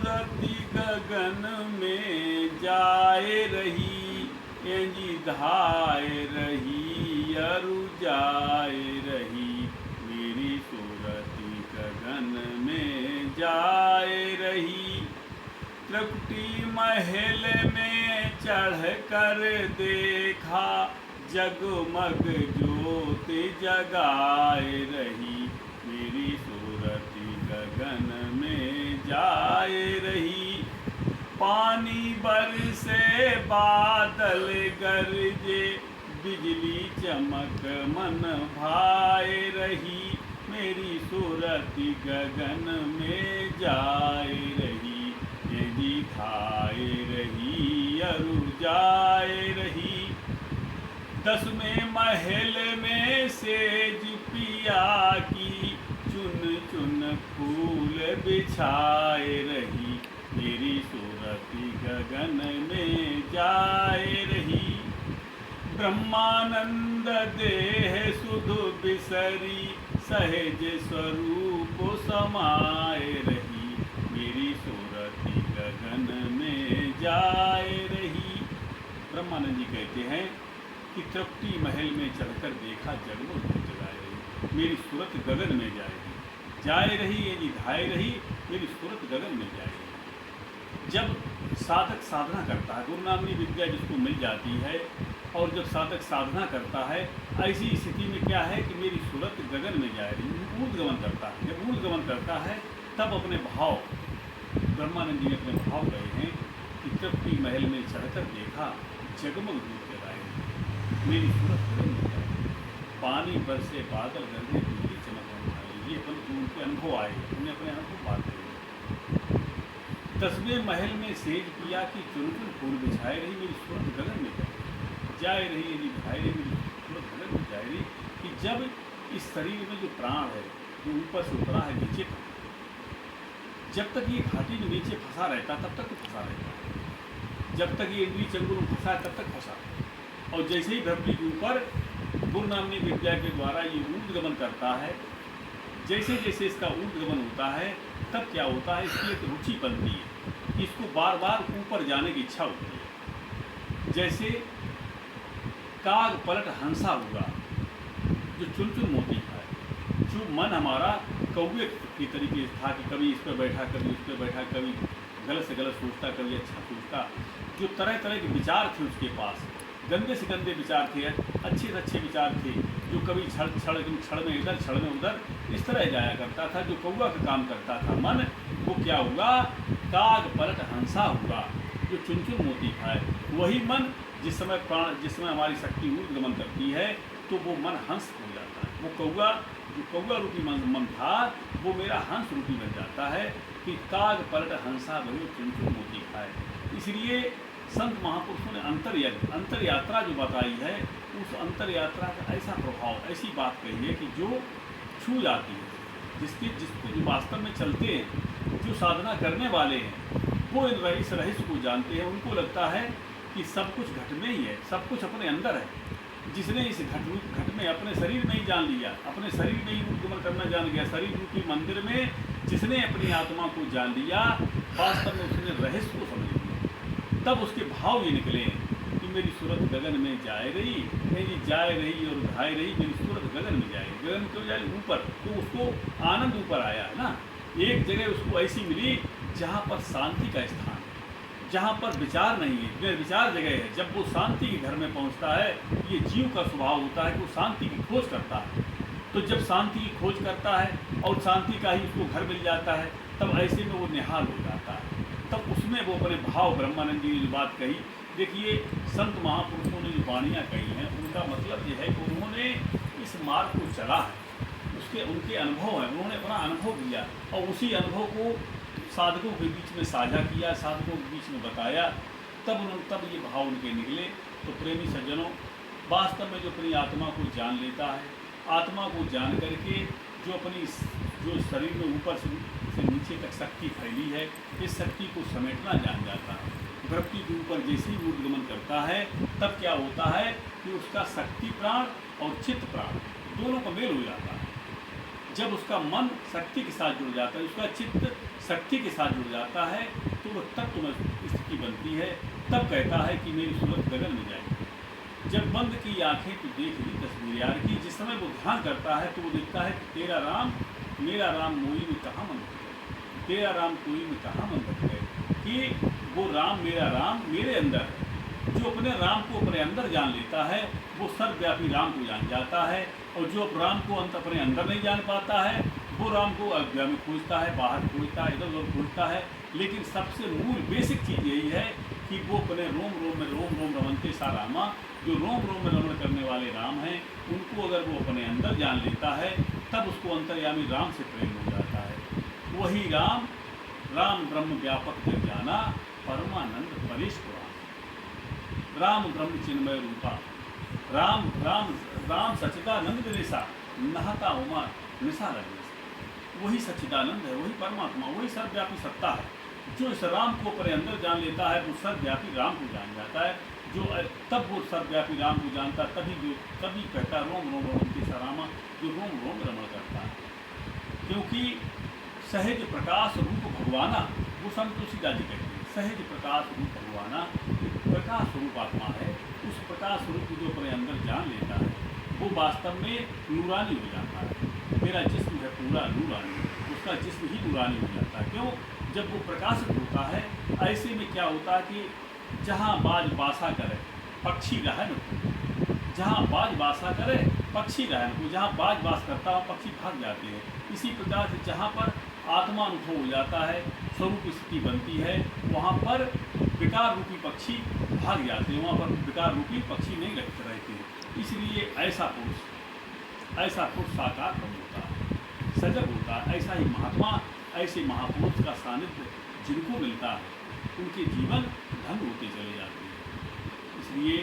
सूरती गगन में जाए रही, एंजी धाए रही अरु जाए रही। मेरी सूरती गगन में जाए रही। त्रिकुटी महल में चढ़ कर देखा, जगमग ज्योति जगाए रही। मेरी सूरती गगन में जाए रही। पानी बरसे बादल गरजे, बिजली चमक मन भाए रही। मेरी सूरती गगन में जाए रही, ये दिखाए रही अरु जाए रही। 10वें महल में सेज पिया की, चुन चुन फूल बिछाए रही। मेरी सूरती गगन में जाए रही। ब्रह्मानंद देह सुधु बिसरी, सहज स्वरूप समाए रही। मेरी सूरती गगन में जाए रही। ब्रह्मानंद जी कहते हैं कि त्रिकुटी महल में चढ़कर देखा, जगमग ज्योति जगाए रही। मेरी सूरत गगन में जाए रही, ये धाए रही। मेरी सूरत गगन में जाए रही। जब साधक साधना करता है, गुरु नामनी विद्या जिसको मिल जाती है, और जब साधक साधना करता है, ऐसी स्थिति में क्या है कि मेरी सूरत गगन में जाए रही, ऊर्ध्वगमन करता है। जब ऊर्ध्वगमन करता है तब अपने भाव, ब्रह्मानंद जी ने अपने भाव गए हैं कि त्रिकुटी महल में चढ़कर देखा, जगमग ज्योति जगाए रही। मेरी सूरत गगन में जाए रही। पानी बरसे बादल गरजे, बिजली चमक मन। ये अपन उनके अनुभव आए, उन्हें अपने अनुभव बात करें। 10वें महल में सेज पिया की, चुन चुन फूल बिछाए रही। मेरी सूरत गगन में जाए रही, यदि भाई रही। मेरी सूरत गगन में जाए रही। कि जब इस शरीर में जो प्राण है, जो ऊपर से उतरा है नीचे तक, जब तक ये घाटी में नीचे फंसा रहता तब तक तो फंसा रहता। जब तक ये इंद्रिय चंगुल में फंसा है तब तक फंसा। और जैसे ही धरती के ऊपर गुरु नामनी विद्या के द्वारा ये ऊर्ध्वगमन करता है, जैसे जैसे इसका ऊर्ध्वगमन होता है, तब क्या होता है, इसकी एक रुचि बनती है, इसको बार बार ऊपर जाने की इच्छा होती है। जैसे काग पलट हंसा हुआ, जो चुन चुन मोती खाए। जो मन हमारा कौवे की तरीके से था कि कभी इस पर बैठा, कभी उस पर बैठा, कभी गलत से गलत सोचता, कभी अच्छा सोचता। जो तरह तरह के विचार थे उसके पास, गंदे से गंदे विचार थे, अच्छे से अच्छे विचार थे, जो कभी क्षण में इधर, क्षण में उधर, इस तरह जाया करता था। जो कौवा का काम करता था मन, वो क्या हुआ, काग पलट हंसा हुआ, जो चुन चुन मोती खाए। वही मन जिस समय हमारी शक्ति ऊर्ध्वगमन करती है, तो वो मन हंस हो जाता है। वो कौवा, जो कौवा रूपी मन था, वो मेरा हंस रूपी बन जाता है कि काग पलट हंसा भयो, चुन चुन मोती खाए। इसलिए संत महापुरुषों ने अंतर यात्रा जो बताई है, उस अंतर यात्रा का ऐसा प्रभाव, ऐसी बात कही है कि जो छू जाती है, जिसको जो वास्तव में चलते हैं, जो साधना करने वाले हैं, वो इस रहस्य को जानते हैं। उनको लगता है कि सब कुछ घट में ही है, सब कुछ अपने अंदर है। जिसने इस घट में अपने शरीर में ही जान लिया, अपने शरीर में ही ऊर्ध्वगमन करना जान गया, शरीर रूपी मंदिर में जिसने अपनी आत्मा को जान लिया, वास्तव में उसने रहस्य को समझ लिया। तब उसके भाव ये निकले कि मेरी सूरत गगन में जाए रही, मेरी जाए रही और धाए रही। मेरी सूरत गगन में जाए, गगन क्यों जाए, ऊपर। तो उसको आनंद ऊपर आया है ना। एक जगह उसको ऐसी मिली जहाँ पर शांति का स्थान, जहाँ पर विचार नहीं है, निर्विचार जगह है। जब वो शांति के घर में पहुँचता है, ये जीव का स्वभाव होता है कि वो शांति की खोज करता है। तो जब शांति की खोज करता है और शांति का ही उसको घर मिल जाता है, तब ऐसे में वो निहाल हो जाता है। तब उसमें वो अपने भाव, ब्रह्मानंद जी ने जो बात कही, देखिए संत महापुरुषों ने जो वाणियाँ कही हैं, उनका मतलब ये है कि उन्होंने इस मार्ग को चला है, उनके अनुभव है, उन्होंने अपना अनुभव दिया और उसी अनुभव को साधकों के बीच में साझा किया, साधकों के बीच में बताया। तब ये भाव उनके निकले। तो प्रेमी सज्जनों, वास्तव में जो अपनी आत्मा को जान लेता है, आत्मा को जान करके जो शरीर में ऊपर से नीचे तक शक्ति फैली है, इस शक्ति को समेटना जान जाता है। वृत्ति के ऊपर जैसे ही ऊर्ध्वगमन करता है, तब क्या होता है कि उसका शक्ति प्राण और चित्त प्राण दोनों का मेल हो जाता है। जब उसका मन शक्ति के साथ जुड़ जाता है, उसका चित्त शक्ति के साथ जुड़ जाता है, तो वह तत्व में स्थिति बनती है। तब कहता है कि मेरी सूरत गगन में जाएगी। जब बंद की आंखें तो देख ली तस्वीर यार की, जिस समय वो ध्यान करता है तो वो देखता है कि तेरा राम मेरा राम मोई में कहाँ मन रख गए, तेरा राम कोई में कहाँ मन रख गए, कि वो राम मेरे अंदर है। जो अपने राम को अपने अंदर जान लेता है वो सर्वव्यापी राम को जान जाता है, और जो राम को अपने अंदर नहीं जान पाता है वो राम को अज्ञा में खोजता है, बाहर खोजता है, इधर उधर खोजता है। लेकिन सबसे मूल बेसिक चीज़ यही है कि वो अपने रोम रोम रमनते सा रामा, जो रोम रोम में रमण करने वाले राम हैं, उनको अगर वो अपने अंदर जान लेता है तब उसको अंतर्यामी राम से प्रेम हो जाता है। वही राम राम ब्रह्म व्यापक जग जाना, परमानंद परेश पुराण। राम ब्रह्म चिन्मय रूपा, राम राम राम सच्चिदानंद निशा, नहता उमा निशा लगे। वही सच्चिदानंद है, वही परमात्मा, वही सर्वव्यापी सत्ता है। जो इस राम को अपने अंदर जान लेता है वो सर्वव्यापी राम को जान जाता है। जो तब वो सर्वव्यापी राम को जानता तभी कहता रोम रोम रमन के सरामा, जो रोम रोम रमण करता है। क्योंकि सहज प्रकाश रूप भगवाना, वो संत तुलसीदास जी कहते हैं, सहज प्रकाश रूप भगवाना, प्रकाश स्वरूप आत्मा है। उस प्रकाश स्वरूप को जो अपने अंदर जान लेता है वो वास्तव में नूरानी हो जाता है। मेरा जिस्म है पूरा नूरानी, उसका जिस्म ही नूरानी हो जाता है। क्यों? जब वो प्रकाशित होता है, ऐसे में क्या होता है कि जहाँ बाज बासा करे पक्षी रहन हो, जहाँ बाज बासा करे पक्षी रहन हो, जहाँ बाज बास करता हो पक्षी भाग जाते हैं। इसी प्रकार से जहाँ पर आत्मा अनुभव हो जाता है, स्वरूप स्थिति बनती है, वहाँ पर विकार रूपी पक्षी भाग जाते हैं, वहाँ पर विकार रूपी पक्षी नहीं रहते हैं। इसलिए ऐसा पुरुष साकार ब्रह्म होता है, सजग होता है। ऐसा ही महात्मा, ऐसे महापुरुष का सानिध्य जिनको मिलता है उनके जीवन धन्य होते चले जाते हैं। इसलिए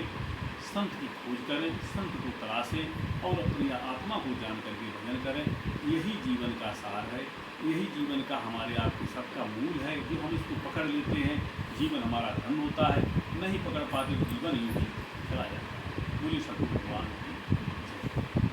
संत की खोज करें, संत को तलाशें और अपनी आत्मा को जान करके भजन करें। यही जीवन का सार है, यही जीवन का हमारे आपके सबका मूल है। जो हम इसको पकड़ लेते हैं जीवन हमारा धन्य होता है, नहीं पकड़ पाते तो जीवन यूँ ही चला जाता है। बोलिए सतगुरु भगवान की जय।